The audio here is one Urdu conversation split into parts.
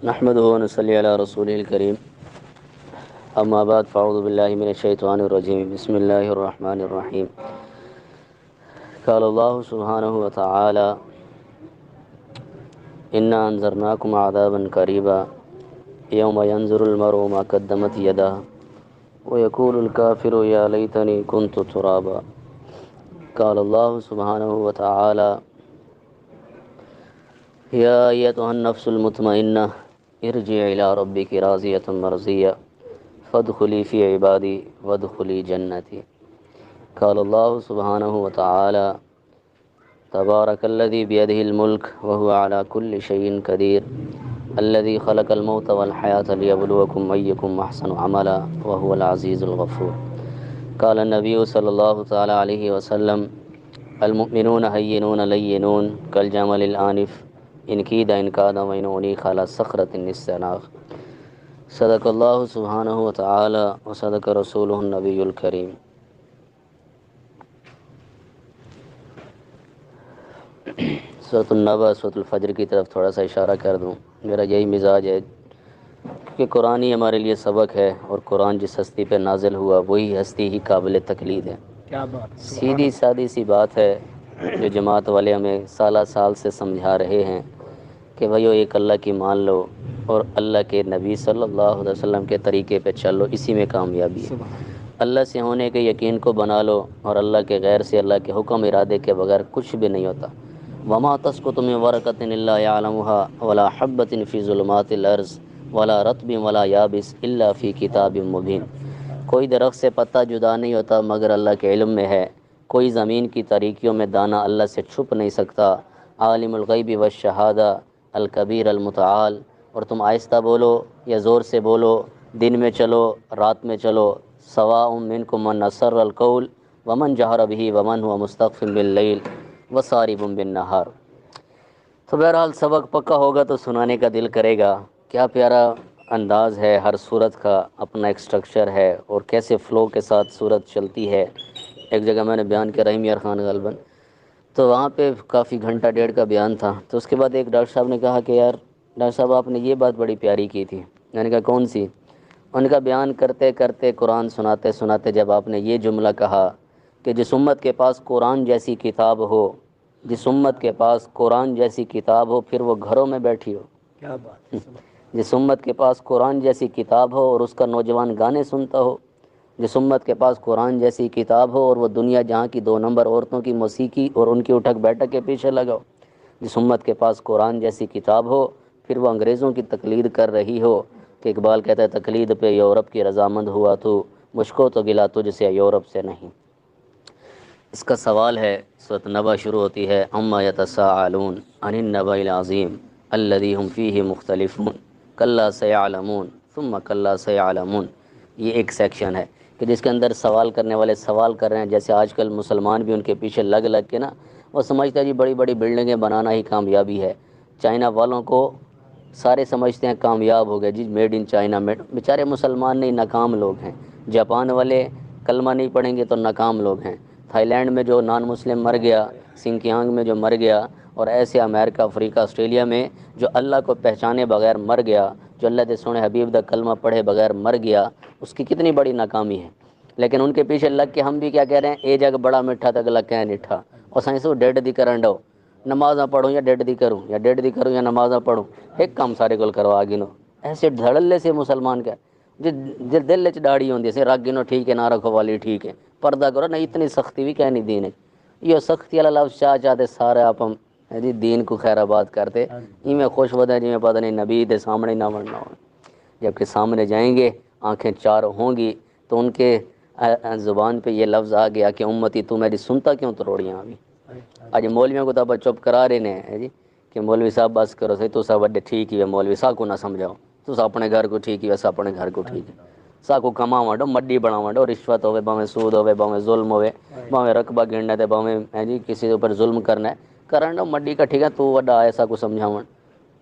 نحمده ونصلي على رسوله الكريم اما بعد فاعوذ بالله من الشيطان الرجيم بسم الله الرحمن الرحيم قال الله سبحانه وتعالى إنا أنذرناكم عذابا قريبا يوم ينظر المرء ما قدمت يده ويقول الكافر يا ليتني كنت ترابا قال الله سبحانه وتعالى يا أيتها النفس المطمئنة ارجع إلى ربك راضية مرضية فادخلي في عبادي وادخلي جنتي قال الله سبحانه وتعالى تبارك الذي بيده الملك وهو على كل شيء قدير الذي خلق الموت والحياة ليبلوكم أيكم أحسن عملا وهو العزيز الغفور قال النبي صلى الله تعالى عليه وسلم المؤمنون هينون لينون كالجمل الآنف إن كيد إن كاد وإن أنيخ على صخرة النسناخ صدق الله سبحانه وتعالى وصدق رسوله النبي الكريم۔ سورۃ النبأ سورۃ الفجر کی طرف تھوڑا سا اشارہ کر دوں، میرا یہی مزاج ہے کہ قرآن ہی ہمارے لیے سبق ہے، اور قرآن جس ہستی پہ نازل ہوا وہی ہستی ہی قابل تقلید ہے۔ کیا بات، سیدھی سادی سی بات ہے جو جماعت والے ہمیں سالہ سال سے سمجھا رہے ہیں کہ بھائیو ایک اللہ کی مان لو اور اللہ کے نبی صلی اللہ علیہ وسلم کے طریقے پہ چلو، اسی میں کامیابی ہے۔ اللہ سے ہونے کے یقین کو بنا لو، اور اللہ کے غیر سے، اللہ کے حکم ارادے کے بغیر کچھ بھی نہیں ہوتا۔ وما تسقط من ورقة إلا يعلمها ولا حبة في ظلمات الأرض ولا رطب ولا يابس إلا في كتاب مبين۔ کوئی درخت سے پتا جدا نہیں ہوتا مگر اللہ کے علم میں ہے، کوئی زمین کی تاریکیوں میں دانہ اللہ سے چھپ نہیں سکتا۔ عالم الغیب والشہادہ الکبیر المتعال۔ اور تم آہستہ بولو یا زور سے بولو، دن میں چلو رات میں چلو، سواء منکم من اسر القول ومن جہر به ومن هو مستخف باللیل وصارب بالنہار۔ تو بہرحال سبق پکا ہوگا تو سنانے کا دل کرے گا۔ کیا پیارا انداز ہے، ہر صورت کا اپنا ایک سٹرکچر ہے، اور کیسے فلو کے ساتھ صورت چلتی ہے۔ ایک جگہ میں نے بیان کیا رحیم یار خان غالباً، تو وہاں پہ کافی گھنٹہ ڈیڑھ کا بیان تھا، تو اس کے بعد ایک ڈاکٹر صاحب نے کہا کہ یار ڈاکٹر صاحب آپ نے یہ بات بڑی پیاری کی تھی۔ میں نے کہا کون سی؟ ان کا بیان کرتے کرتے قرآن سناتے سناتے جب آپ نے یہ جملہ کہا کہ جس امت کے پاس قرآن جیسی کتاب ہو، جس امت کے پاس قرآن جیسی کتاب ہو پھر وہ گھروں میں بیٹھی ہو۔ کیا بات، جس امت کے پاس قرآن جیسی کتاب ہو اور اس کا نوجوان گانے سنتا ہو، جس امت کے پاس قرآن جیسی کتاب ہو اور وہ دنیا جہاں کی 2 نمبر عورتوں کی موسیقی اور ان کی اٹھک بیٹھک کے پیچھے لگاؤ، جس امت کے پاس قرآن جیسی کتاب ہو پھر وہ انگریزوں کی تقلید کر رہی ہو کہ اقبال کہتا ہے تقلید پہ یورپ کی رضامند ہوا تو، مجھ کو تو گلا تجھ سے یورپ سے نہیں۔ اس کا سوال ہے، سورۃ نبأ شروع ہوتی ہے اما یتساءلون عن النبأ العظیم الذی هم فیہ مختلفون کلا سیعلمون ثم کلا سیعلمون۔ یہ ایک سیکشن ہے کہ جس کے اندر سوال کرنے والے سوال کر رہے ہیں، جیسے آج کل مسلمان بھی ان کے پیچھے لگ لگ کے نا، وہ سمجھتا ہے جی بڑی بڑی بلڈنگیں بنانا ہی کامیابی ہے۔ چائنا والوں کو سارے سمجھتے ہیں کامیاب ہو گئے جی، میڈ ان چائنا، بیچارے مسلمان نہیں، ناکام لوگ ہیں۔ جاپان والے کلمہ نہیں پڑھیں گے تو ناکام لوگ ہیں۔ تھائی لینڈ میں جو نان مسلم مر گیا، سنکیانگ میں جو مر گیا، اور ایسے امریکہ افریقہ آسٹریلیا میں جو اللہ کو پہچانے بغیر مر گیا، جو اللہ کے سونے حبیب دا کلمہ پڑھے بغیر مر گیا، اس کی کتنی بڑی ناکامی ہے۔ لیکن ان کے پیچھے لگ کے ہم بھی کیا کہہ رہے ہیں، اے جگ بڑا میٹھا تک لگ کے نٹھا، اور سائنس وہ ڈیڈ دی کرن ڈو، نمازاں پڑھوں یا ڈیڈ دی کروں، یا ڈیڈ دی کروں یا نمازاں پڑھوں، ایک کام سارے کول کروا گنو۔ ایسے دھڑلے سے مسلمان کا جی دل وچ داڑھی ہوندی سے رکھ گنو ٹھیک ہے، نہ رکھو والی ٹھیک ہے، پردہ کرو نہ، اتنی سختی بھی کہنی دین ہے۔ یہ سختی والا لفظ چاہتے سارے آپ ہم جی دین کو خیر آباد کرتے، میں خوش ہوتا ہے جی میں پتہ نہیں نبی دے سامنے نہ بننا ہو۔ جبکہ سامنے جائیں گے، آنکھیں چار ہوں گی تو ان کے زبان پہ یہ لفظ آ گیا کہ امتی تو میری سنتا کیوں تروڑیاں ابھی۔ آج مولویوں کو تو اب چپ کرا رہے ہیں جی کہ مولوی صاحب بس کرو سی، تو سب وڈے ٹھیک ہی ہے، مولوی صاحب کو نہ سمجھاؤ، تو اپنے گھر کو ٹھیک ہی ہے، اپنے گھر کو ٹھیک ہے، سا کو کما وانڈو مڈی بنا وانڈو، رشوت ہوے باویں سود ہوے باویں ظلم ہوے باویں رقبہ گننا تے باویں ہے جی کسی کے اوپر ظلم کرنا ہے کرن مڈی کا ٹھیک ہے، تو وڈا ایسا کو سمجھاون۔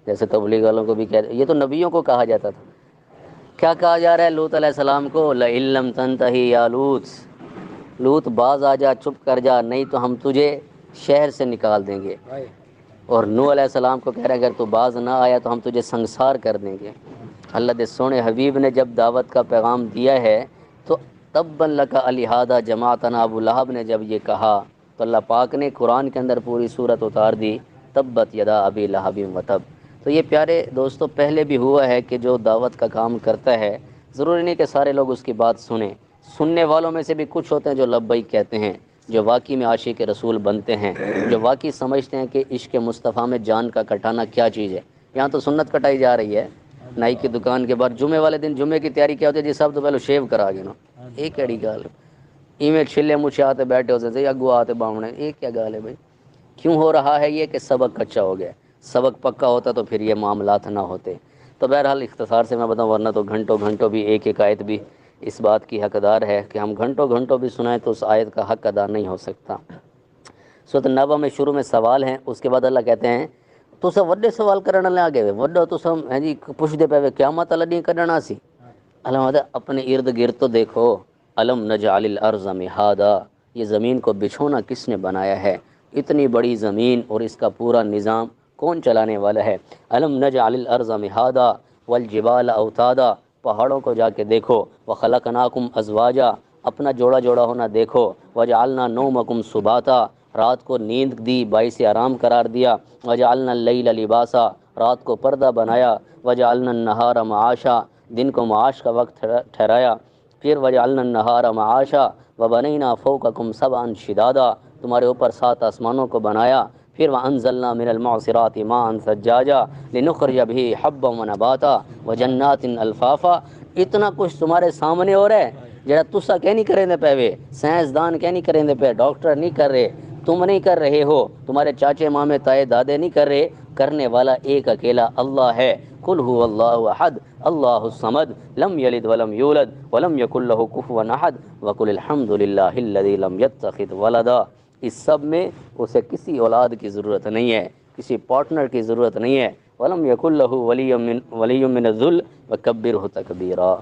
جیسے تبلیغ والوں کو بھی کہتے، یہ تو نبیوں کو کہا جاتا تھا۔ کیا کہا جا رہا ہے لوط علیہ السلام کو، لئن لم تنتہی یا لوط، لوط باز آ جا، چپ کر جا، نہیں تو ہم تجھے شہر سے نکال دیں گے۔ اور نوح علیہ السلام کو کہہ رہے ہیں اگر تو باز نہ آیا تو ہم تجھے سنگسار کر دیں گے۔ اللہ دے سونے حبیب نے جب دعوت کا پیغام دیا ہے تو تبًا لک الہٰذا جماعتنا، ابو لہب نے جب یہ کہا تو اللہ پاک نے قرآن کے اندر پوری صورت اتار دی، تبت یدا ابی لہب وتب۔ تو یہ پیارے دوستو پہلے بھی ہوا ہے کہ جو دعوت کا کام کرتا ہے ضروری نہیں کہ سارے لوگ اس کی بات سنیں، سننے والوں میں سے بھی کچھ ہوتے ہیں جو لبیک کہتے ہیں، جو واقعی میں عاشق رسول بنتے ہیں، جو واقعی سمجھتے ہیں کہ عشق مصطفیٰ میں جان کا کٹانا کیا چیز ہے۔ یہاں تو سنت کٹائی جا رہی ہے نائی کی دکان کے بعد، جمعے والے دن جمعے کی تیاری کیا ہوتی ہے جی، سب تو پہلے شیو کرا گے نا، یہ کیڑی گال ایویں چھلے مچھے آتے بیٹھے ہوتے تھے اگو آتے باؤنے، یہ کیا گال ہے بھائی؟ کیوں ہو رہا ہے یہ کہ سبق کچا ہو گیا، سبق پکا ہوتا تو پھر یہ معاملات نہ ہوتے۔ تو بہرحال اختصار سے میں بتاؤں، ورنہ تو گھنٹوں گھنٹوں بھی ایک ایک آیت بھی اس بات کی حقدار ہے کہ ہم گھنٹوں گھنٹوں بھی سنائیں تو اس آیت کا حق ادا نہیں ہو سکتا۔ سورۃ النبأ میں شروع میں سوال ہیں، اس کے بعد اللہ کہتے ہیں تو سب وڈے سوال کرنے لے آگے وڈا تو سب ہیں جی پوچھ دے پے قیامت اللہ نہیں کڈنا سی۔ علامہ اپنے ارد گرد تو دیکھو، الم نجعل الارض مہادا، یہ زمین کو بچھونا کس نے بنایا ہے؟ اتنی بڑی زمین اور اس کا پورا نظام کون چلانے والا ہے؟ الم نجعل الارض مہادا والجبال اوتادا، پہاڑوں کو جا کے دیکھو، وخلقناکم ازواجا، اپنا جوڑا جوڑا ہونا دیکھو، وجعلنا نومکم سباتا، رات کو نیند دی باعث آرام قرار دیا، وجعلنا اللیل لباسا، رات کو پردہ بنایا، وجعلنا النہار معاشا، دن کو معاش کا وقت ٹھہرایا، پھر وجعلنا النہار معاشا وبنینا فوقکم سبعا شدادا، تمہارے اوپر 7 آسمانوں کو بنایا، پھر وانزلنا من المعصرات ماء ثجاجا لنخرج به حبا ونباتا وجنات الفافا۔ اتنا کچھ تمہارے سامنے ہو رہا ہے جڑا تسا کہہ نہیں کریں دے پے وے، سائنسدان کہہ نہیں کریں دے پے، ڈاکٹر نہیں کر رہے، تم نہیں کر رہے ہو، تمہارے چاچے مامے تائے دادے نہیں کر رہے، کرنے والا ایک اکیلا اللہ ہے۔ قل هو اللہ احد اللہ الصمد لم یلد ولم یولد ولم یکن له کفوا احد وقل الحمد للہ الذی لم یتخذ ولدا۔ اس سب میں اسے کسی اولاد کی ضرورت نہیں ہے، کسی پارٹنر کی ضرورت نہیں ہے۔ ولم یکن له ولی من الذل وکبرہ تکبیرا۔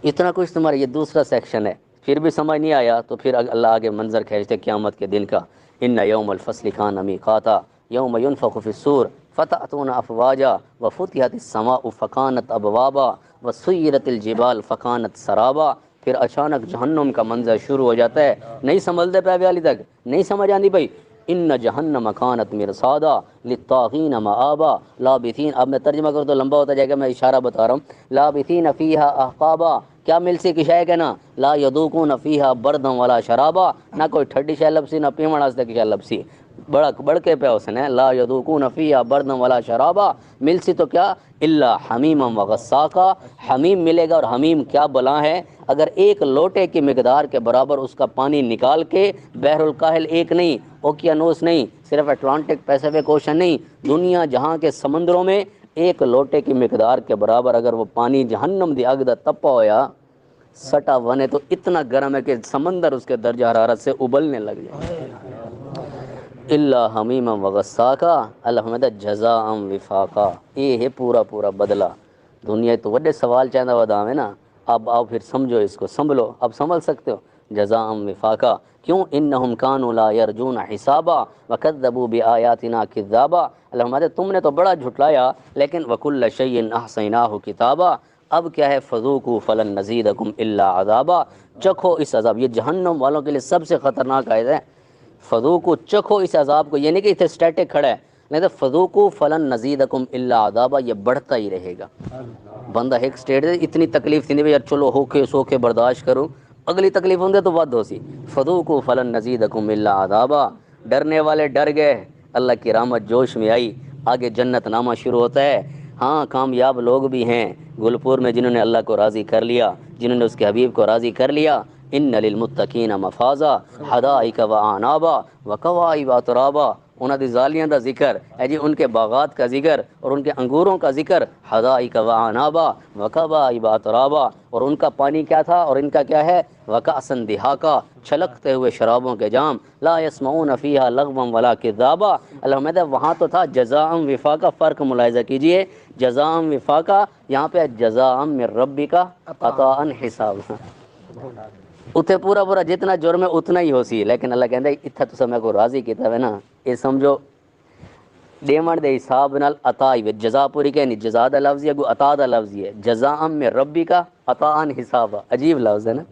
اتنا کچھ تمہارا یہ دوسرا سیکشن ہے، پھر بھی سمجھ نہیں آیا تو پھر اللہ آگے منظر کھینچتے قیامت کے دن کا۔ ان یوم الفصل کان میقاتا یوم ینفخ فی الصور فتأتون افواجا وفتحت السماء فکانت ابوابا وسیرت الجبال فکانت سرابا۔ پھر اچانک جہنم کا منظر شروع ہو جاتا ہے، نہیں سمجھتے پہ ابھی تک نہیں سمجھ آندی بھائی۔ ان جہنم کانت مرصادا للطاغین مآبا لابثین، اب میں ترجمہ کروں تو لمبا ہوتا جائے گا، میں اشارہ بتا رہا ہوں۔ لابثین فیہا احقابا، کیا مل سی کی شے کہنا، لا یذوقون فیہا بردا ولا شرابا، نہ کوئی ٹھڈی شے لبسی نہ پیمن واسطے کی شے لبسی، بڑھ کے پہ اس نے لا یذوقون فیہا بردا ولا شرابا، مل سی تو کیا الا حمیما وغساقا، حمیم ملے گا، اور حمیم کیا بلا ہے، اگر ایک لوٹے کی مقدار کے برابر اس کا پانی نکال کے بحر الکاہل ایک نہیں، اوکیانوس نہیں، صرف اٹلانٹک پیسیفک اوشن نہیں، دنیا جہاں کے سمندروں میں ایک لوٹے کی مقدار کے برابر اگر وہ پانی جہنم دی اگ دا تپا ہویا سٹا ونے تو اتنا گرم ہے کہ سمندر اس کے درجہ حرارت سے ابلنے لگ جائے۔ الا حمیما وغساقا الحمد جزاء وفاقا، یہ ہے پورا پورا بدلہ۔ دنیا تو بڑے سوال چاہتا ودا ہے نا، اب آؤ پھر سمجھو اس کو، سنبھلو، اب سمجھ سکتے ہو جزاء وفاقا۔ کیوں؟ انہم کانوا لا یرجون حسابا وکذبوا بآیاتنا کذابا، الحمد تم نے تو بڑا جھٹلایا لیکن وکل شیء احصیناہ کتابا، اب کیا ہے فذوقوا فلن نزیدکم الا عذابا، چکھو اس عذاب، یہ جہنم والوں کے لیے سب سے خطرناک آیت ہے۔ فذوقوا چکھو اس عذاب کو، یہ نہیں کہ اتنے اسٹیٹک کھڑا ہے، نہیں تو فذوقوا فلن نزیدکم الا عذابا، یہ بڑھتا ہی رہے گا۔ بندہ ایک سٹیٹ دے اتنی تکلیف تھی نہیں یار چلو ہو کے سو کے برداشت کروں، اگلی تکلیف ہوندے تو ود ہو سی، فذوقوا فلن نزیدکم الا عذابا، ڈرنے والے ڈر گئے، اللہ کی رحمت جوش میں آئی، آگے جنت نامہ شروع ہوتا ہے۔ ہاں کامیاب لوگ بھی ہیں گلپور میں جنہوں نے اللہ کو راضی کر لیا، جنہوں نے اس کے حبیب کو راضی کر لیا۔ ان للمتقین مفازا حدائق واعنابا وکواعب اترابا، انہاں دی زالیاں دا ذکر ہے جی، ان کے باغات کا ذکر اور ان کے انگوروں کا ذکر، حدائق واعنابا وکواعب اترابا، اور ان کا پانی کیا تھا اور ان کا کیا ہے، وکأسا دہاقا، چھلکتے ہوئے شرابوں کے جام، لا یسمعون فیہا لغوا ولا کذابا، الحمد وہاں تو تھا جزاء وفاقا، فرق ملاحظہ کیجئے، جزاء وفاقا، یہاں پہ جزاء من ربک عطاء حسابا، اتنے پورا پورا جتنا جرم ہے اتنا ہی ہو سی، لیکن اللہ کہتا ہے اتنا تو میں کو راضی کیتا ہے نا، یہ سمجھو دیمن دے حساب نال عطا ہی جزا پوری کہنی جزا دا لفظ ہے گو عطا دا لفظ ہے جزاء میں ربی کا عطاء حساب عجیب لفظ ہے نا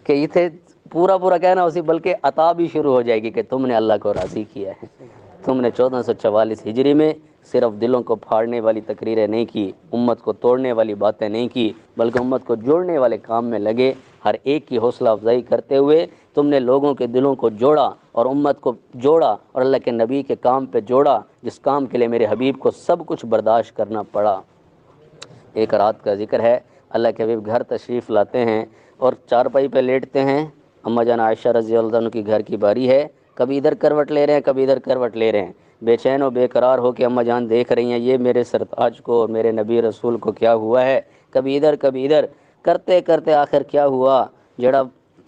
کہ اتنے پورا پورا کہنا اسی بلکہ عطا بھی شروع ہو جائے گی کہ تم نے اللہ کو راضی کیا ہے تم نے 1444 ہجری میں صرف دلوں کو پھاڑنے والی تقریریں نہیں کی امت کو توڑنے والی باتیں نہیں کی بلکہ امت کو جوڑنے والے کام میں لگے ہر ایک کی حوصلہ افزائی کرتے ہوئے تم نے لوگوں کے دلوں کو جوڑا اور امت کو جوڑا اور اللہ کے نبی کے کام پہ جوڑا جس کام کے لیے میرے حبیب کو سب کچھ برداشت کرنا پڑا۔ ایک رات کا ذکر ہے اللہ کے حبیب گھر تشریف لاتے ہیں اور چارپائی پہ لیٹتے ہیں، اماں جان عائشہ رضی اللہ عنہ کی گھر کی باری ہے، کبھی ادھر کروٹ لے رہے ہیں کبھی ادھر کروٹ لے رہے ہیں، بے چین و بے قرار ہو کے اماں جان دیکھ رہی ہیں یہ میرے سرتاج کو اور میرے نبی رسول کو کیا ہوا ہے، کبھی ادھر کرتے کرتے آخر کیا ہوا، جڑا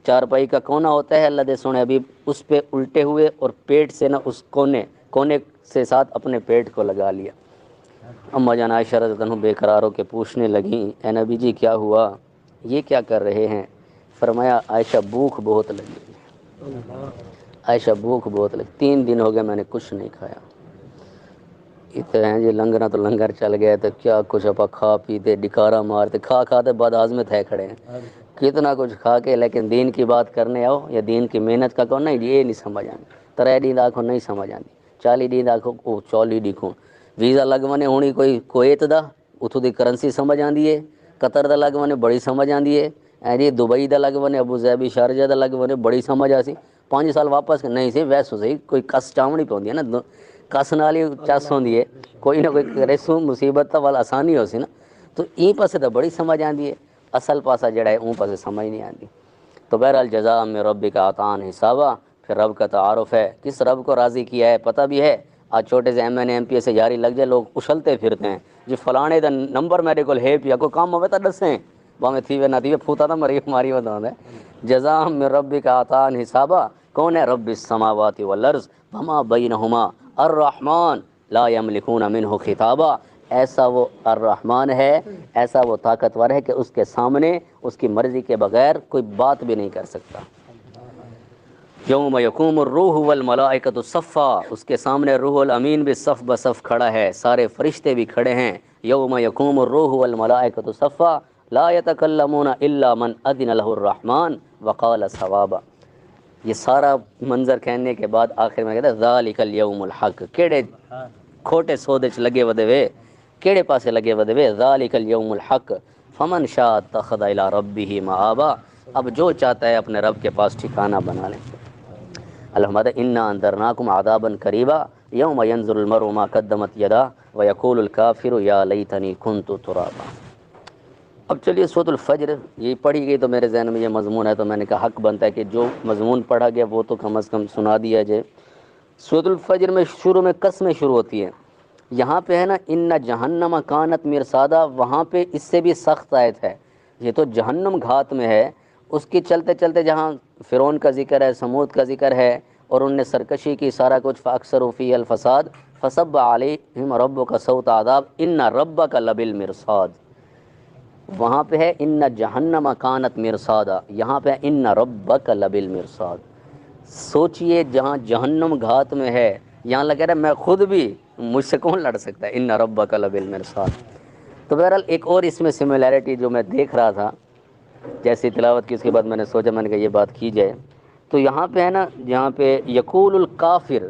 چارپائی کا کونا ہوتا ہے اللہ دے سونے حبیب اس پہ الٹے ہوئے اور پیٹ سے نہ اس کونے سے ساتھ اپنے پیٹ کو لگا لیا۔ اماں جان عائشہ رضی اللہ عنہ بے قرار ہو کے پوچھنے لگیں اے نبی جی کیا ہوا، یہ کیا کر رہے ہیں؟ فرمایا عائشہ بھوک بہت لگی، عائشہ بھوک بہت لگی، 3 دن ہو گئے میں نے کچھ نہیں کھایا۔ اتنے ہیں جی لنگرا تو لنگر چل گئے تو کیا کچھ اپا کھا پیتے ڈکارا مارتے کھاتے بعد ہاضمت ہے کھڑے ہیں کتنا کچھ کھا کے، لیکن دین کی بات کرنے آؤ یا دین کی محنت کا کہو نہیں یہ نہیں سمجھ آتی، 3 ڈیند آنکھوں نہیں سمجھ آتی، 40 ڈیند آنکھوں کو 40 ڈیکھوں ویزا لگوانے ہونی کوئی کویت دا اتھوں دی کرنسی سمجھ آندی ہے، قطر دا لگوانے بڑی سمجھ آندی ہے، جی دبئی دا لگوانے ابو ظہبی شارجہ دا لگوانے بڑی سمجھ آسی، 5 سال واپس نہیں سی ویسو صحیح کوئی کس چاونی پوندی ہے نا کس نال ہی چس ہوندی ہے کوئی نہ کوئی ریسو مصیبت وال آسانی ہو سی نا تو این پاسے تو بڑی سمجھ آندی ہے، اصل پاسا جڑا ہے اون پاسے سمجھ نہیں آندی۔ تو بہرحال جزاء من ربک عطاء حسابا، پھر رب کا تعارف ہے کس رب کو راضی کیا ہے پتہ بھی ہے، آج چھوٹے سے M N M P S سے جاری لگ جائے لوگ اچھلتے پھرتے ہیں جی فلانے دا نمبر میرے کو ہے پیا کوئی کام ہوئے تو دسیں باویں تھیوے نہ تھیوے پھوتا تو ماری بتا ہے جزاء من ربک عطاء حسابا کون ہے رب السماوات والارض وما بینہما الرحمن لا یملکون منہ خطابا، ایسا وہ الرحمن ہے، ایسا وہ طاقتور ہے کہ اس کے سامنے اس کی مرضی کے بغیر کوئی بات بھی نہیں کر سکتا۔ یوم یقوم الروح والملائکۃ صفا، اس کے سامنے روح الامین بھی صف بصف کھڑا ہے، سارے فرشتے بھی کھڑے ہیں۔ یوم یقوم الروح والملائکۃ صفا لا یتکلمون الا من اذن له الرحمن وقال صوابا۔ یہ سارا منظر کہنے کے بعد آخر میں کہتا ہے ذالک الیوم الحق، کیڑے کھوٹے سودے چ لگے ودے وے کیڑے پاسے لگے ودے وے ذالک الیوم الحق فمن شاء اتخذ الی ربہ مآبا، اب جو چاہتا ہے اپنے رب کے پاس ٹھکانہ بنا لے۔ الحمد انا انذرناکم عذابا قریبا یوم ینظر المرء ما قدمت یداہ ویقول الکافر یا لیتنی کنت ترابا۔ اب چلیے سورۃ الفجر یہ پڑھی گئی تو میرے ذہن میں یہ مضمون ہے تو میں نے کہا حق بنتا ہے کہ جو مضمون پڑھا گیا وہ تو کم از کم سنا دیا جائے۔ سورۃ الفجر میں شروع میں قسمیں شروع ہوتی ہیں، یہاں پہ ہے نا ان جہنم کانت مرصادا، وہاں پہ اس سے بھی سخت آیت ہے، یہ تو جہنم گھات میں ہے، اس کی چلتے چلتے جہاں فرعون کا ذکر ہے سمود کا ذکر ہے اور ان نے سرکشی کی سارا کچھ فاکثروا فی الفساد فصب علیہم ربک صوت عذاب ان ربک لبالمرصاد، وہاں پہ ہے ان جہنم کانت مرصادا، یہاں پہ ہے ان ربک لبالمرصاد۔ سوچئے جہاں جہنم گھات میں ہے یہاں لگا رہا میں خود بھی مجھ سے کون لڑ سکتا ہے ان ربک لبالمرصاد۔ تو بہرحال ایک اور اس میں سملیرٹی جو میں دیکھ رہا تھا جیسی تلاوت کی اس کے بعد میں نے سوچا میں نے کہا یہ بات کی جائے، تو یہاں پہ ہے نا یہاں پہ یقول الکافر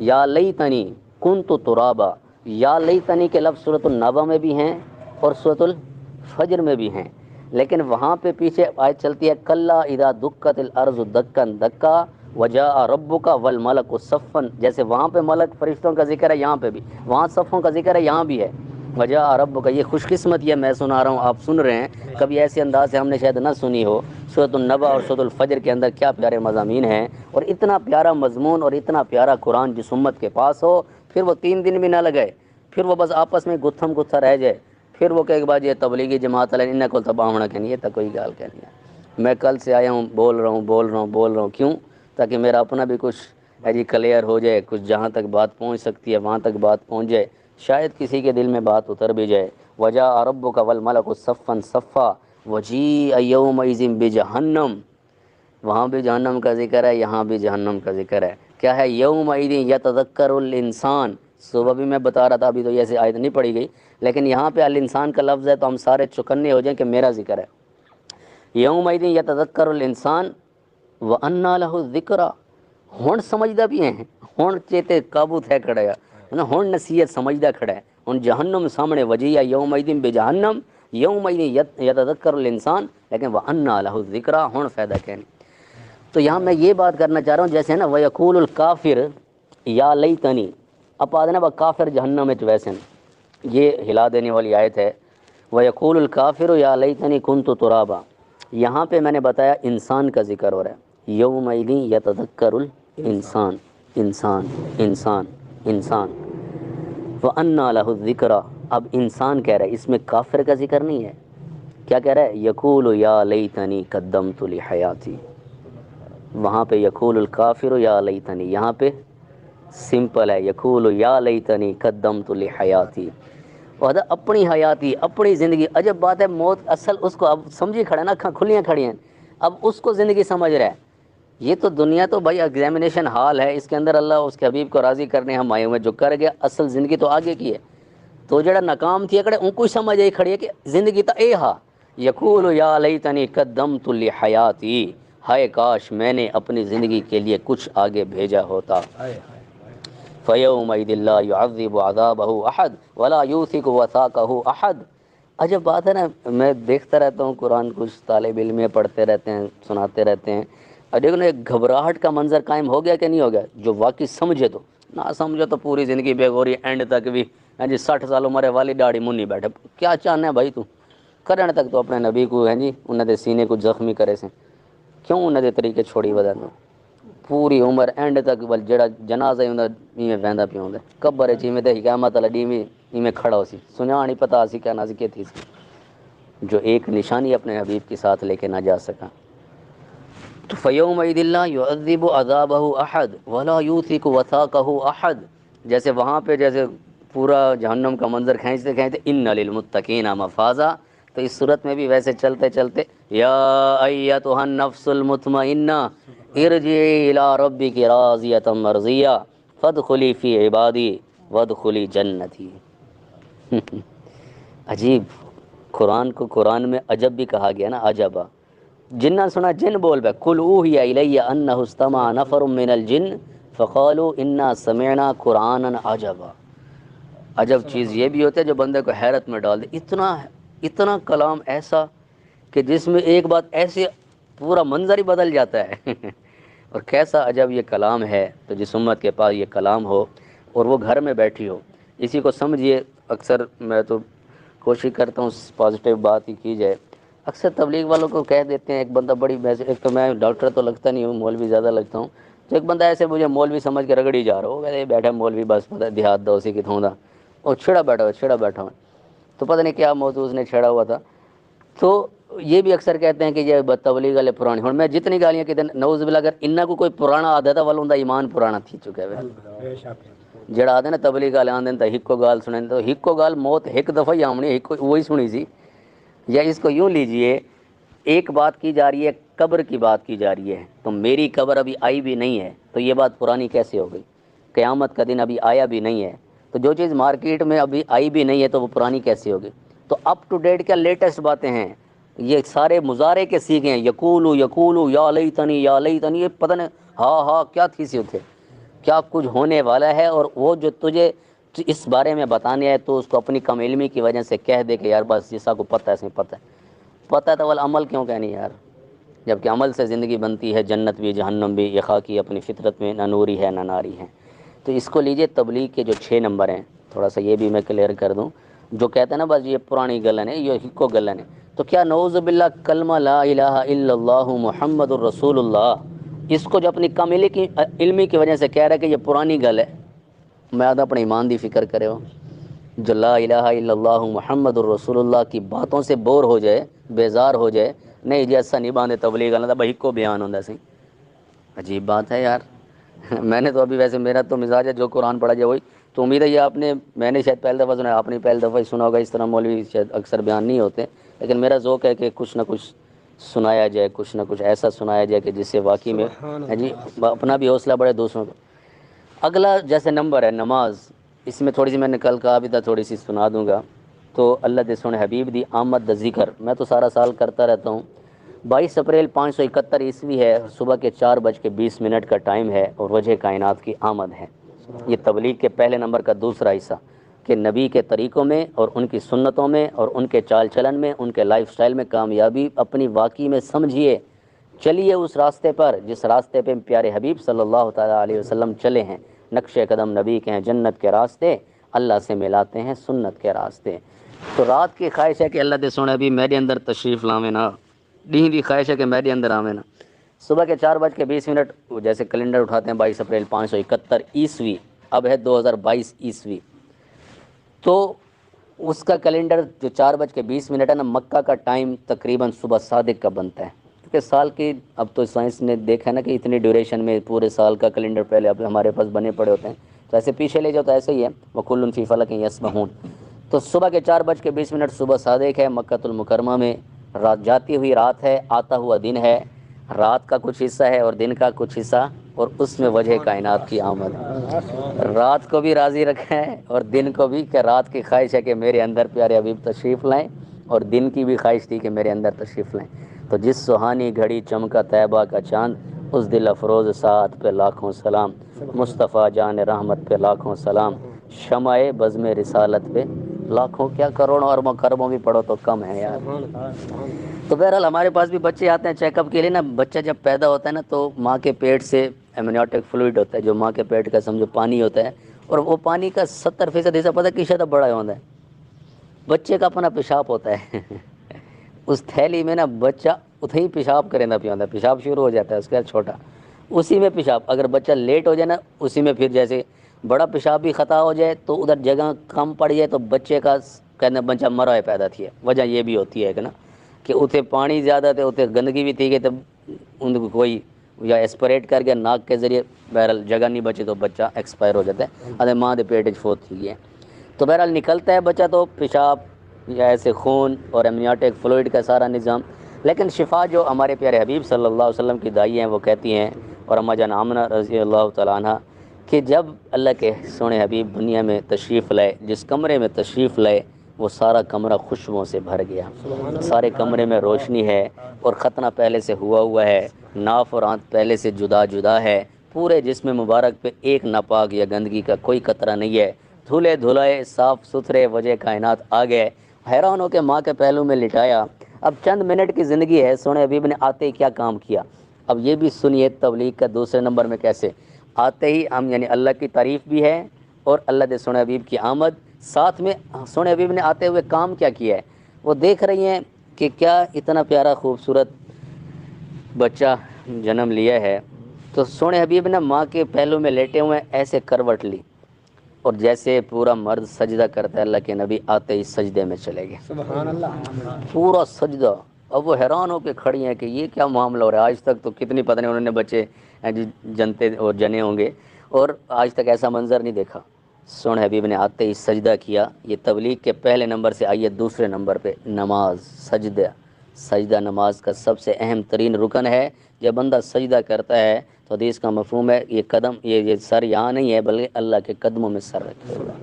یا لیتنی کنت ترابا، یا لیتنی کے لفظ سورۃ النبا میں بھی ہیں اور سورۃ الفجر میں بھی ہیں، لیکن وہاں پہ پیچھے آیت چلتی ہے کلا اذا دکت الارض دکن دکا وجاء ربک والملک صفا، جیسے وہاں پہ ملک فرشتوں کا ذکر ہے یہاں پہ بھی، وہاں صفوں کا ذکر ہے یہاں بھی ہے وجاء ربک۔ یہ خوش قسمت یہ میں سنا رہا ہوں آپ سن رہے ہیں، کبھی ایسے انداز سے ہم نے شاید نہ سنی ہو۔ سورۃ النبا اور سورۃ الفجر کے اندر کیا پیارے مضامین ہیں، اور اتنا پیارا مضمون اور اتنا پیارا قرآن جس امت کے پاس ہو پھر وہ 3 دن بھی نہ لگے، پھر وہ بس آپس میں گتھم گتھا رہ جائے، پھر وہ کہ ایک بار یہ تبلیغی جماعت والے انہیں کو تباہ ہونا کہنی ہے تو کوئی گال کہنی ہے۔ میں کل سے آیا ہوں بول رہا ہوں کیوں؟ تاکہ میرا اپنا بھی کچھ جی کلیئر ہو جائے، کچھ جہاں تک بات پہنچ سکتی ہے وہاں تک بات پہنچ جائے، شاید کسی کے دل میں بات اتر بھی جائے۔ وجاء ربک والملک صفا صفا وجیء یومئذ بجہنم، وہاں بھی جہنم کا ذکر ہے یہاں بھی جہنم کا ذکر ہے، کیا ہے یومئذ یتذکر الانسان، صبح بھی میں بتا رہا تھا، ابھی تو ایسے آیت نہیں پڑھی گئی، لیکن یہاں پہ الانسان کا لفظ ہے تو ہم سارے چکنے ہو جائیں کہ میرا ذکر ہے۔ یومئذ یتذکر الانسان وانى له الذکریٰ، ہن سمجھدا بھی ہیں، ہن چیتے قابو تھے کھڑا ہے، ہن نصیحت سمجھدا کھڑا ہے، ہن جہنم سامنے وجی ہے، یومئذ بجہنم یومئذ یتذکر الانسان، لیکن وانى له الذکریٰ، ہن فائدہ کہنے۔ تو یہاں میں یہ بات کرنا چاہ رہا ہوں، جیسے نا وَيَقُولُ الْكَافِرُ یا لیتنی، اب آدھے نا وہ کافر جہنم میں ویسے یہ ہلا دینے والی آیت ہے، وَيَقُولُ الْكَافِرُ یا لیتنی كُنتُ تُرَابًا۔ یہاں پہ میں نے بتایا انسان کا ذکر ہو رہا ہے، یومئذ یتذکر الانسان، انسان انسان انسان، وَأَنَّىٰ لَهُ الذِّكْرَىٰ، اب انسان کہہ رہا ہے، اس میں کافر کا ذکر نہیں ہے، کیا کہہ رہا ہے؟ یقول یا لیتنی قدمت لحیاتی، وہاں پہ یقول الکافر یا لیتنی، یہاں پہ سمپل ہے، یقول یا لیتنی قدمت لحیاتی، اور اپنی حیاتی، اپنی زندگی، عجب بات ہے، موت اصل اس کو اب سمجھی کھڑا ہے نا، اکھاں کھلیاں کھڑی ہیں، اب اس کو زندگی سمجھ رہا ہے۔ یہ تو دنیا تو بھائی ایگزامینیشن ہال ہے، اس کے اندر اللہ اس کے حبیب کو راضی کرنے ہم آئے ہوئے، جو کر گیا، اصل زندگی تو آگے کی ہے۔ تو جڑا ناکام تھی اکڑے ان کو سمجھ آئی کھڑی ہے کہ زندگی تو اے ہا، یقول یا لیتنی قدمت لحیاتی، ہائے کاش میں نے اپنی زندگی کے لیے کچھ آگے بھیجا ہوتا۔ فَيَوْمَئِذٍ لَا يُعَذِّبُ عَذَابَهُ أَحَدٌ وَلَا يُوثِقُ وَثَاقَهُ أَحَدٌ۔ عجب بات ہے نا، میں دیکھتا رہتا ہوں قرآن، کچھ طالب علم پڑھتے رہتے ہیں، سناتے رہتے ہیں، اور دیکھو نا ایک گھبراہٹ کا منظر قائم ہو گیا کہ نہیں ہو گیا؟ جو واقعی سمجھے تو، نہ سمجھو تو پوری زندگی بے غوری، اینڈ تک بھی ہاں جی 60 سال عمر والی داڑھی منی بیٹھے، کیا چاہنا ہے بھائی تو؟ کرنے تک تو اپنے نبی کو ہیں جی انہوں نے سینے کو زخمی کرے سے، کیوں انہوں نے طریقے چھوڑی وجہ دو؟ پوری عمر اینڈ تک بل جڑا جنازہ ہوندا ایویں ویندا پیا ہوندا، قبر چ ایویں تے قیامت والا ڈی ایویں کھڑا ہو سی، سنیا نہیں پتہ سی کہنا سی کیتھی سی، جو ایک نشانی اپنے حبیب کے ساتھ لے کے نہ جا سکا۔ تو فَيَوْمَئِذٍ لَا يُعَذِّبُ عَذَابَهُ أَحَدٌ وَلَا يُوثِقُ وَثَاقَهُ أَحَدٌ۔ جیسے وہاں پہ جیسے پورا جہنم کا منظر کھینچتے کھینچتے اِنَّ لِلْمُتَّقِينَ مَفَازًا، تو اس صورت میں بھی ویسے چلتے چلتے یا ایتھا النفس المطمئنہ ارجعی الی ربک راضیۃ مرضیہ فادخلی فی عبادی وادخلی جنتی۔ عجیب، قرآن کو قرآن میں عجب بھی کہا گیا نا، عجبا، جنہ سنا جن بول بے، قل اوحی الی انہ استمع نفر من الجن فقالوا انا سمعنا قرآنا عجبا۔ عجب چیز یہ بھی ہوتا ہے جو بندے کو حیرت میں ڈال دے، اتنا کلام ایسا کہ جس میں ایک بات ایسے پورا منظر ہی بدل جاتا ہے۔ اور کیسا عجب یہ کلام ہے، تو جس امت کے پاس یہ کلام ہو اور وہ گھر میں بیٹھی ہو، اسی کو سمجھیے۔ اکثر میں تو کوشش کرتا ہوں پازیٹیو بات ہی کی جائے، اکثر تبلیغ والوں کو کہہ دیتے ہیں، ایک بندہ بڑی ایک تو میں ڈاکٹر تو لگتا نہیں ہوں، مولوی زیادہ لگتا ہوں، تو ایک بندہ ایسے مجھے مولوی سمجھ کے رگڑی جا رہا ہو، کہتے بیٹھا مولوی بس پتہ دیہات دا اسی کی تھوں دا، اور چھڑا بیٹھا ہوا، تو پتہ نہیں کیا موضوع اس نے چھڑا ہوا تھا۔ تو یہ بھی اکثر کہتے ہیں کہ یہ تبلیغ والے پرانے، ہوں میں جتنی گالیاں کہ نعوذ باللہ، اگر انہاں کو کوئی پرانا عادت ہے والا ایمان پرانا تھی چکا ہے، جڑا آدھے نا تبلیغ والے آندے تو ہکو گال سنیں، تو ہکو گال موت ایک دفعہ ہی آمنی، وہی سنی سی۔ یا اس کو یوں لیجئے، ایک بات کی جا رہی ہے، قبر کی بات کی جا رہی ہے، تو میری قبر ابھی آئی بھی نہیں ہے، تو یہ بات پرانی کیسے ہو گئی؟ قیامت کا دن ابھی آیا بھی نہیں ہے، تو جو چیز مارکیٹ میں ابھی آئی بھی نہیں ہے تو وہ پرانی کیسے ہوگی؟ تو اپ ٹو ڈیٹ کیا لیٹسٹ باتیں ہیں، یہ سارے مضارع کے سیکھے ہیں، یقولو یا لیتنی یا لیتنی، یہ پتہ نہیں ہاں کیا تھی سی اتھے، کیا کچھ ہونے والا ہے، اور وہ جو تجھے اس بارے میں بتانے ہے تو اس کو اپنی کم علمی کی وجہ سے کہہ دے کہ یار بس جیسا کو پتہ ہے پتہ ہے تو عمل کیوں کہنی یار؟ جبکہ عمل سے زندگی بنتی ہے، جنت بھی جہنم بھی، یہ خاکی اپنی فطرت میں نہ نوری ہے نہ ناری ہے۔ تو اس کو لیجئے، تبلیغ کے جو 6 نمبر ہیں، تھوڑا سا یہ بھی میں کلیئر کر دوں، جو کہتے ہیں نا بس یہ پرانی گلن ہے، یہ ہکو گلن ہے، تو کیا نعوذ باللہ کلمہ لا الہ الا اللہ محمد الرسول اللہ، اس کو جو اپنی کم علمی کی وجہ سے کہہ رہا ہے کہ یہ پرانی گل ہے، میں آدھا اپنے ایمان دی فکر کرے ہو، جو لا الہ الا اللہ محمد الرسول اللہ کی باتوں سے بور ہو جائے، بیزار ہو جائے، نہیں جی ایسا نہیں باندھے تبلیغ والا بھائی کو بیان ہوتا سی، عجیب بات ہے یار۔ میں نے تو ابھی ویسے میرا تو مزاج ہے جو قرآن پڑھا جائے وہی، تو امید ہے یہ آپ نے، میں نے شاید پہلی دفعہ سنا، آپ نے پہلی دفعہ ہی سنا ہوگا، اس طرح مولوی شاید اکثر بیان نہیں ہوتے، لیکن میرا ذوق ہے کہ کچھ نہ کچھ سنایا جائے، کچھ نہ کچھ ایسا سنایا جائے کہ جس سے واقعی میں جی اپنا بھی حوصلہ بڑھے، دوسروں کا۔ اگلا جیسے نمبر ہے نماز، اس میں تھوڑی سی میں نے کل کہا بھی تھا، تھوڑی سی سنا دوں گا. تو اللہ دے سونے حبیب دی آمد دا ذکر میں تو سارا سال کرتا رہتا ہوں. 22 اپریل 571 عیسوی ہے، صبح کے 4:20 کا ٹائم ہے، اور وجہ کائنات کی آمد ہے. یہ تبلیغ کے پہلے نمبر کا دوسرا حصہ، کہ نبی کے طریقوں میں اور ان کی سنتوں میں اور ان کے چال چلن میں، ان کے لائف سٹائل میں کامیابی اپنی واقعی میں سمجھیے. چلیے اس راستے پر جس راستے پہ پیارے حبیب صلی اللہ تعالیٰ علیہ وسلم چلے ہیں. نقش قدم نبی کے ہیں جنت کے راستے، اللہ سے ملاتے ہیں سنت کے راستے. تو رات کی خواہش ہے کہ اللہ دے سونے بھی میرے اندر تشریف لاویں نا، دین دی خواہش ہے کہ میرے اندر آویں نا. صبح کے 4:20 جیسے کیلنڈر اٹھاتے ہیں 22 اپریل 571 عیسوی، اب ہے 2022 عیسوی. تو اس کا کیلنڈر جو 4:20 ہے نا، مکہ کا ٹائم تقریباً صبح صادق کا بنتا ہے. کیونکہ سال کی اب تو سائنس نے دیکھا نا کہ اتنی ڈیوریشن میں پورے سال کا کیلنڈر پہلے اب ہمارے پاس بنے پڑے ہوتے ہیں، تو ایسے پیچھے لے جاؤ تو ایسے ہی ہے، وَكُلٌّ فِي فَلَكٍ يَسْبَحُونَ. تو صبح کے 4:20 صبح صادق ہے، مکۃ المکرمہ میں رات جاتی ہوئی رات ہے، آتا ہوا دن ہے. رات کا کچھ حصہ ہے اور دن کا کچھ حصہ، اور اس میں وجہ کائنات کی آمد. رات کو بھی راضی رکھا ہے اور دن کو بھی، کہ رات کی خواہش ہے کہ میرے اندر پیارے حبیب تشریف لائیں، اور دن کی بھی خواہش تھی کہ میرے اندر تشریف لائیں. تو جس سہانی گھڑی چمکا طیبہ کا چاند، اس دل افروز ساعت پہ لاکھوں سلام. مصطفیٰ جان رحمت پہ لاکھوں سلام، شمع بزم رسالت پہ لاکھوں، کیا کروڑوں اور مکرموں بھی پڑھو تو کم ہے یار. تو بہرحال ہمارے پاس بھی بچے آتے ہیں چیک اپ کے لیے نا. بچہ جب پیدا ہوتا ہے نا تو ماں کے پیٹ سے ایمنیوٹک فلوئڈ ہوتا ہے، جو ماں کے پیٹ کا سمجھو پانی ہوتا ہے، اور وہ پانی کا 70% حصہ پتہ کس حد بڑا ہوتا ہے، بچے کا اپنا پیشاب ہوتا ہے. اس تھیلی میں نا بچہ اتھے ہی پیشاب کرے نہ پیوندا، پیشاب شروع ہو جاتا ہے اس کا چھوٹا، اسی میں پیشاب. اگر بچہ لیٹ ہو جائے نا اسی میں، پھر جیسے بڑا پیشاب بھی خطا ہو جائے تو ادھر جگہ کم پڑ جائے تو بچے کا کہنا بچہ مرا ہے پیدا تھی ہے. وجہ یہ بھی ہوتی ہے کہ نا کہ اتنے پانی زیادہ تھے، اتنے گندگی بھی تھی کہ تب ان کو کوئی یا ایسپریٹ کر کے ناک کے ذریعے بہرحال جگہ نہیں بچی تو بچہ ایکسپائر ہو جاتا ہے. ارے ماں دے پیٹ فوت تھی ہے. تو بہرحال نکلتا ہے بچہ تو پیشاب یا ایسے خون اور ایمنیوٹک فلوئڈ کا سارا نظام. لیکن شفا جو ہمارے پیارے حبیب صلی اللہ علیہ وسلم کی دائی ہیں وہ کہتی ہیں، اور اما جان آمنہ رضی اللہ تعالیٰ عنہ، کہ جب اللہ کے سونے حبیب دنیا میں تشریف لائے، جس کمرے میں تشریف لائے وہ سارا کمرہ خوشبوؤں سے بھر گیا. سارے کمرے میں روشنی ہے، اور ختنہ پہلے سے ہوا ہے، ناف اور آنت پہلے سے جدا جدا ہے. پورے جسم مبارک پہ ایک ناپاک یا گندگی کا کوئی قطرہ نہیں ہے. دھلے دھلائے صاف ستھرے وجہ کائنات آ گئے. حیران ہو کے ماں کے پہلو میں لٹایا. اب چند منٹ کی زندگی ہے، سونے حبیب نے آتے ہی کیا کام کیا. اب یہ بھی سنیے تبلیغ کا دوسرے نمبر میں کیسے آتے ہی ہم، یعنی اللہ کی تعریف بھی ہے اور اللہ دے سونے حبیب کی آمد ساتھ میں. سونے حبیب نے آتے ہوئے کام کیا کیا ہے وہ دیکھ رہی ہیں کہ کیا اتنا پیارا خوبصورت بچہ جنم لیا ہے. تو سونے حبیب نے ماں کے پہلو میں لیٹے ہوئے ایسے کروٹ لی، اور جیسے پورا مرد سجدہ کرتا ہے اللہ کے نبی آتے ہی سجدے میں چلے گئے. سبحان اللہ، پورا سجدہ. اب وہ حیران ہو کے کھڑی ہیں کہ یہ کیا معاملہ ہو رہا ہے. آج تک تو کتنی پتہ نہیں انہوں نے بچے جنتے اور جنے ہوں گے، اور آج تک ایسا منظر نہیں دیکھا. سونے حبیب نے آتے ہی سجدہ کیا. یہ تبلیغ کے پہلے نمبر سے آئیے دوسرے نمبر پہ، نماز. سجدہ، سجدہ نماز کا سب سے اہم ترین رکن ہے. جب بندہ سجدہ کرتا ہے تو حدیث کا مفہوم ہے یہ قدم، یہ سر یہاں نہیں ہے بلکہ اللہ کے قدموں میں سر رکھے ہوا.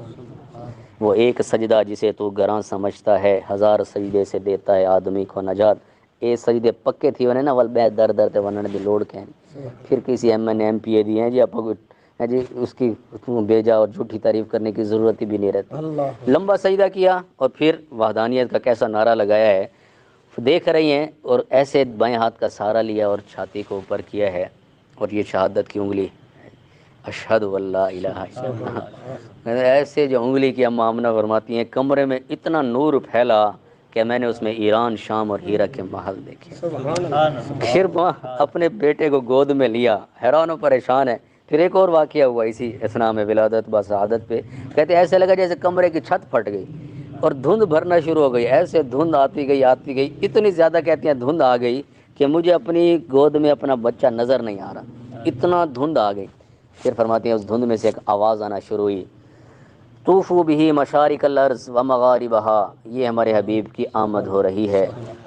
وہ ایک سجدہ جسے تو گراں سمجھتا ہے، ہزار سجدے سے دیتا ہے آدمی کو نجات. اے سجدے پکے تھی نا ول بے در در تے ونن دی لوڑ کہ پھر کسی ایم این ایم پی اے دی ہیں جی آپ کو جی اس کی بیجا اور جھوٹی تعریف کرنے کی ضرورت ہی بھی نہیں رہتی. لمبا سجدہ کیا اور پھر وحدانیت کا کیسا نعرہ لگایا ہے دیکھ رہی ہیں، اور ایسے بائیں ہاتھ کا سہارا لیا اور چھاتی کو اوپر کیا ہے، اور یہ شہادت کی انگلی اشہد واللہ الہ الا اللہ. ایسے جو انگلی کی اما آمنہ فرماتی ہیں کمرے میں اتنا نور پھیلا کہ میں نے اس میں ایران، شام اور ہیرا کے محل دیکھے. پھر ماں اپنے بیٹے کو گود میں لیا، حیران و پریشان ہے. پھر ایک اور واقعہ ہوا اسی اثنا میں ولادت بسعادت پہ. کہتے ایسے لگا جیسے کمرے کی چھت پھٹ گئی اور دھند بھرنا شروع ہو گئی. ایسے دھند آتی گئی اتنی زیادہ کہتی ہیں دھند آ گئی کہ مجھے اپنی گود میں اپنا بچہ نظر نہیں آ رہا، اتنا دھند آ گئی. پھر فرماتی ہیں اس دھند میں سے ایک آواز آنا شروع ہوئی، طوفوا بہ مشارق الارض و مغاربہا. یہ ہمارے حبیب کی آمد ہو رہی ہے.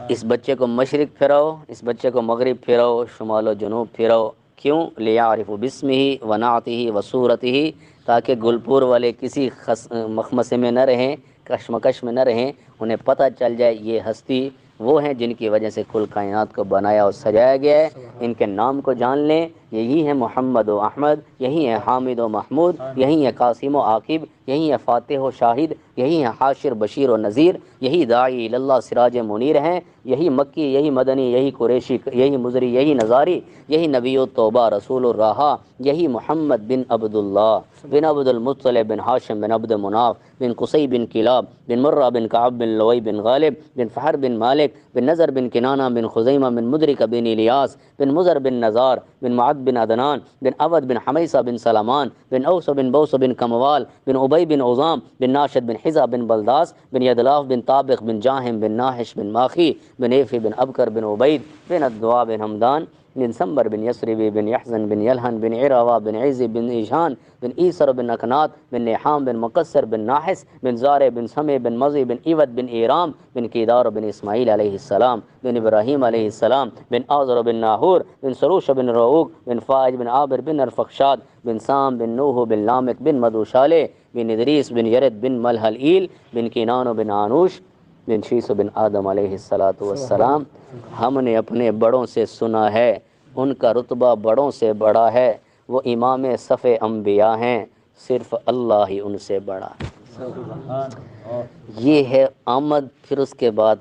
اس بچے کو مشرق پھراؤ، اس بچے کو مغرب پھراؤ، شمال و جنوب پھراؤ. کیوں؟ لیعرف بسمہ و نعتہ و صورتہ، تاکہ گلپور والے کسی مخمسے میں نہ رہیں، کشمکش میں نہ رہیں، انہیں پتہ چل جائے یہ ہستی وہ ہیں جن کی وجہ سے کل کائنات کو بنایا اور سجایا گیا ہے، ان کے نام کو جان لیں، یہی ہے محمد و احمد، یہی ہے حامد و محمود، یہی ہے قاسم و عاقب، یہی ہے فاتح و شاہد، یہی ہے حاشر بشیر و نذیر، یہی داعی اللہ سراج منیر ہیں، یہی مکی، یہی مدنی، یہی قریشی، یہی مزری، یہی نظاری، یہی نبی التوبہ رسول الراحہ، یہی محمد بن عبداللہ بن عبد المطلب بن ہاشم بن عبد مناف بن قصی بن کلاب بن مرہ بن کعب بن لوئی بن غالب بن فہر بن مالک بن نظر بن کنانہ بن خزیمہ بن مدرک بن الیاس بن مزر بن نزار بن معد بن عدنان بن عبد بن حمیسہ بن سلمان بن اوس بن بوس بن کموال بن ابی بن عظام بن ناشد بن حزا بن بلداس بن یدلاف بن طابق بن جاہم بن ناحش بن ماخی بن ایفی بن ابکر بن عبید بن الدعاء بن حمدان بن سمبر بن یسربی بن یحزن بن یلہن بن عراوہ بن عزی بن ایشان بن ایسر بن اکنات بن نیحام بن مقصر بن ناحس بن زارع بن سمع بن مضی بن ایود بن ایرام بن کیدار بن اسماعیل علیہ السلام بن ابراہیم علیہ السلام بن آزر بن ناہور بن سروش بن رعوق بن فائج بن عابر بن ارفخشاد بن سام بن نوح بن لامک بن مدوشالے بن ادریس بن یرد بن ملحلیل بن کینان بن آنوش بن شیس بن آدم علیہ السلام۔ ہم نے اپنے بڑوں سے سنا ہے ان کا رتبہ بڑوں سے بڑا ہے، وہ امام صف انبیاء ہیں، صرف اللہ ہی ان سے بڑا ہے۔ یہ ہے آمد، پھر اس کے بعد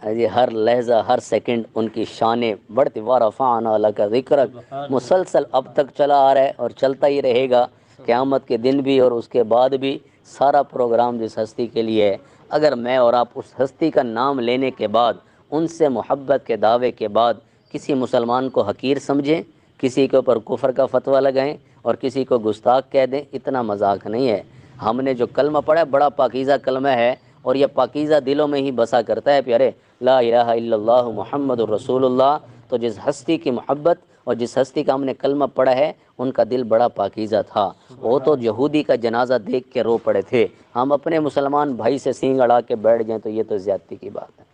یہ ہر لہجہ ہر سیکنڈ ان کی شانیں بڑھتی، وَرَفَعْنَا لَكَ ذِكْرَكَ مسلسل اب تک چلا آ رہا ہے اور چلتا ہی رہے گا قیامت کے دن بھی اور اس کے بعد بھی۔ سارا پروگرام جس ہستی کے لیے ہے، اگر میں اور آپ اس ہستی کا نام لینے کے بعد، ان سے محبت کے دعوے کے بعد کسی مسلمان کو حقیر سمجھیں، کسی کے اوپر کفر کا فتویٰ لگائیں اور کسی کو گستاخ کہہ دیں، اتنا مذاق نہیں ہے۔ ہم نے جو کلمہ پڑھا ہے بڑا پاکیزہ کلمہ ہے، اور یہ پاکیزہ دلوں میں ہی بسا کرتا ہے پیارے، لا الہ الا اللہ محمد الرسول اللہ۔ تو جس ہستی کی محبت اور جس ہستی کا ہم نے کلمہ پڑھا ہے ان کا دل بڑا پاکیزہ تھا، وہ تو یہودی کا جنازہ دیکھ کے رو پڑے تھے، ہم اپنے مسلمان بھائی سے سینگ اڑا کے بیٹھ جائیں تو یہ تو زیادتی کی بات ہے۔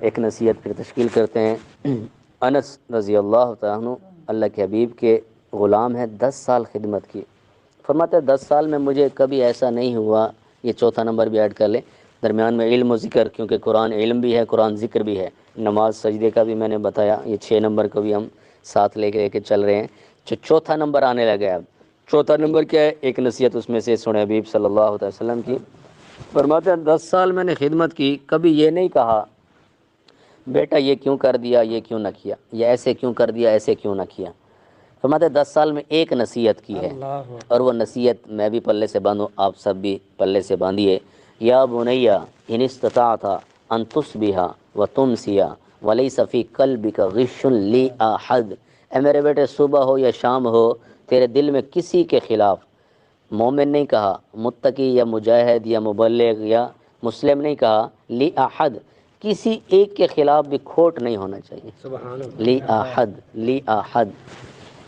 ایک نصیحت پھر تشکیل کرتے ہیں۔ انس رضی اللہ تعالیٰ عنہ اللہ کے حبیب کے غلام ہیں، 10 سال خدمت کی۔ فرماتے ہیں 10 سال میں مجھے کبھی ایسا نہیں ہوا، یہ چوتھا نمبر بھی ایڈ کر لیں، درمیان میں علم و ذکر، کیونکہ قرآن علم بھی ہے، قرآن ذکر بھی ہے، نماز سجدے کا بھی میں نے بتایا، یہ 6 نمبر کو بھی ہم ساتھ لے کے چل رہے ہیں۔ جو چوتھا نمبر آنے لگا ہے اب، چوتھا نمبر کیا ہے؟ ایک نصیحت اس میں سے سنے حبیب صلی اللہ علیہ وسلم کی۔ فرماتے ہیں 10 سال میں نے خدمت کی، کبھی یہ نہیں کہا بیٹا یہ کیوں کر دیا، یہ کیوں نہ کیا، یا ایسے کیوں کر دیا، ایسے کیوں نہ کیا۔ فرماتے ہیں 10 سال میں ایک نصیحت کی ہے، اور وہ نصیحت میں بھی پلے سے باندھوں، آپ سب بھی پلے سے باندھیے۔ یا بنیا ان استطاعت ان تصبح وتمسی ولیس فی قلبک غش لاحد، اے میرے بیٹے صبح ہو یا شام ہو تیرے دل میں کسی کے خلاف، مومن نہیں کہا، متقی یا مجاہد یا مبلغ یا مسلم نہیں کہا، لاحد کسی ایک کے خلاف بھی کھوٹ نہیں ہونا چاہیے، لاحد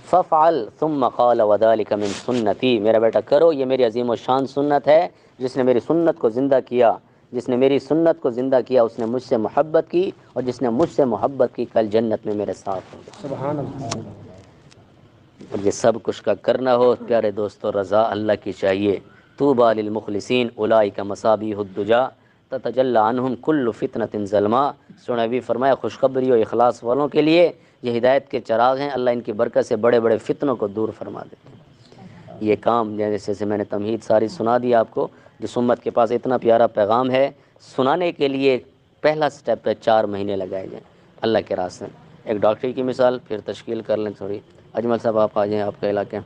ففعل ثم قال وذلك من سنتی، میرا بیٹا کرو، یہ میری عظیم و شان سنت ہے، جس نے میری سنت کو زندہ کیا، جس نے میری سنت کو زندہ کیا اس نے مجھ سے محبت کی، اور جس نے مجھ سے محبت کی کل جنت میں میرے ساتھ ہوگا۔ سبحان اللہ۔ اور یہ سب کچھ کا کرنا ہو پیارے دوستو، رضا اللہ کی چاہیے۔ طوبی للمخلصین اولئک مصابیح الدجا تتجلی عنہم کل فتنۃ ظلما، سنبی فرمایا خوشخبری و اخلاص والوں کے لیے یہ ہدایت کے چراغ ہیں، اللہ ان کی برکت سے بڑے بڑے فتنوں کو دور فرما دیتے ہیں۔ یہ کام جیسے میں نے تمہید ساری سنا دی آپ کو، جس امت کے پاس اتنا پیارا پیغام ہے، سنانے کے لیے پہلا سٹیپ ہے 4 مہینے لگائے جائیں اللہ کے راستے میں۔ ایک ڈاکٹری کی مثال پھر تشکیل کر لیں تھوڑی، اجمل صاحب آپ آ جائیں، آپ کے علاقے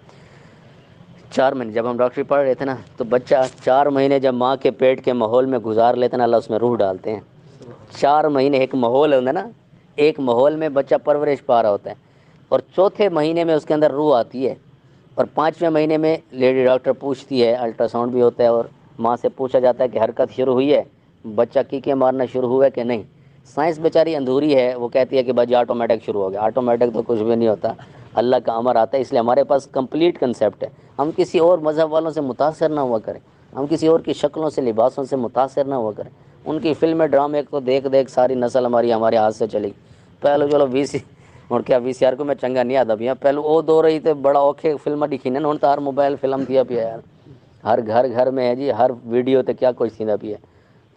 4 مہینے جب ہم ڈاکٹری پڑھ رہے تھے نا، تو بچہ 4 مہینے جب ماں کے پیٹ کے ماحول میں گزار لیتے نا، اللہ اس میں روح ڈالتے ہیں۔ 4 مہینے ایک ماحول ہوتا ہے نا، ایک ماحول میں بچہ پرورش پا رہا ہوتا ہے، اور چوتھے مہینے میں اس کے اندر روح آتی ہے، اور 5ویں مہینے میں لیڈی ڈاکٹر پوچھتی ہے، الٹرا ساؤنڈ بھی ہوتا ہے، اور ماں سے پوچھا جاتا ہے کہ حرکت شروع ہوئی ہے، بچہ کیکیں مارنا شروع ہوا ہے کہ نہیں۔ سائنس بیچاری اندھوری ہے، وہ کہتی ہے کہ بھائی آٹومیٹک شروع ہو گیا، آٹومیٹک تو کچھ بھی نہیں ہوتا، اللہ کا امر آتا ہے، اس لیے ہمارے پاس کمپلیٹ کنسیپٹ ہے۔ ہم کسی اور مذہب والوں سے متاثر نہ ہوا کریں، ہم کسی اور کی شکلوں سے لباسوں سے متاثر نہ ہوا کریں، ان کی فلمیں ڈرامے کو دیکھ دیکھ ساری نسل ہمارے ہاتھ سے چلی۔ پہلے چلو ہوں کیا وی سی آر کو میں چنگا نہیں آتا پیا پہلو وہ دو رہی تو بڑا اوکھے فلم دکھی نے ہوں تو ہر موبائل فلم دیا پیا یار ہر گھر میں ہے جی ہر ویڈیو تے کیا کچھ تھیندا پیا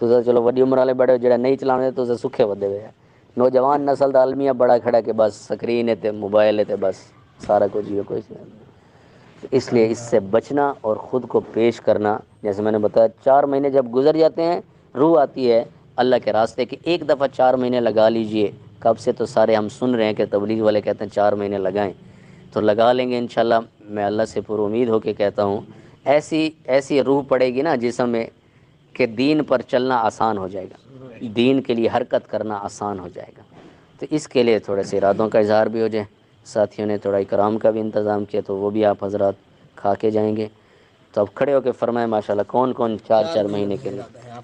تو چلو وڈی عمر والے بڑے جڑا نہیں چلانے تو سکھے ودے ہوئے نوجوان نسل دا المیہ بڑا کھڑا کہ بس سکرین ہے تے موبائل ہے تے بس سارا کچھ یہ کوئی اس لیے اس سے بچنا اور خود کو پیش کرنا جیسے میں نے بتایا 4 مہینے جب گزر جاتے ہیں روح آتی ہے اللہ کے راستے کہ ایک دفعہ 4 مہینے لگا لیجئے کب سے تو سارے ہم سن رہے ہیں کہ تبلیغ والے کہتے ہیں 4 مہینے لگائیں تو لگا لیں گے انشاءاللہ میں اللہ سے پر امید ہو کے کہتا ہوں ایسی روح پڑے گی نا جسم میں کہ دین پر چلنا آسان ہو جائے گا دین کے لیے حرکت کرنا آسان ہو جائے گا تو اس کے لیے تھوڑے سے ارادوں کا اظہار بھی ہو جائے ساتھیوں نے تھوڑا اکرام کا بھی انتظام کیا تو وہ بھی آپ حضرات کھا کے جائیں گے تو اب کھڑے ہو کے فرمائیں ماشاءاللہ کون کون 4 مہینے کے لیے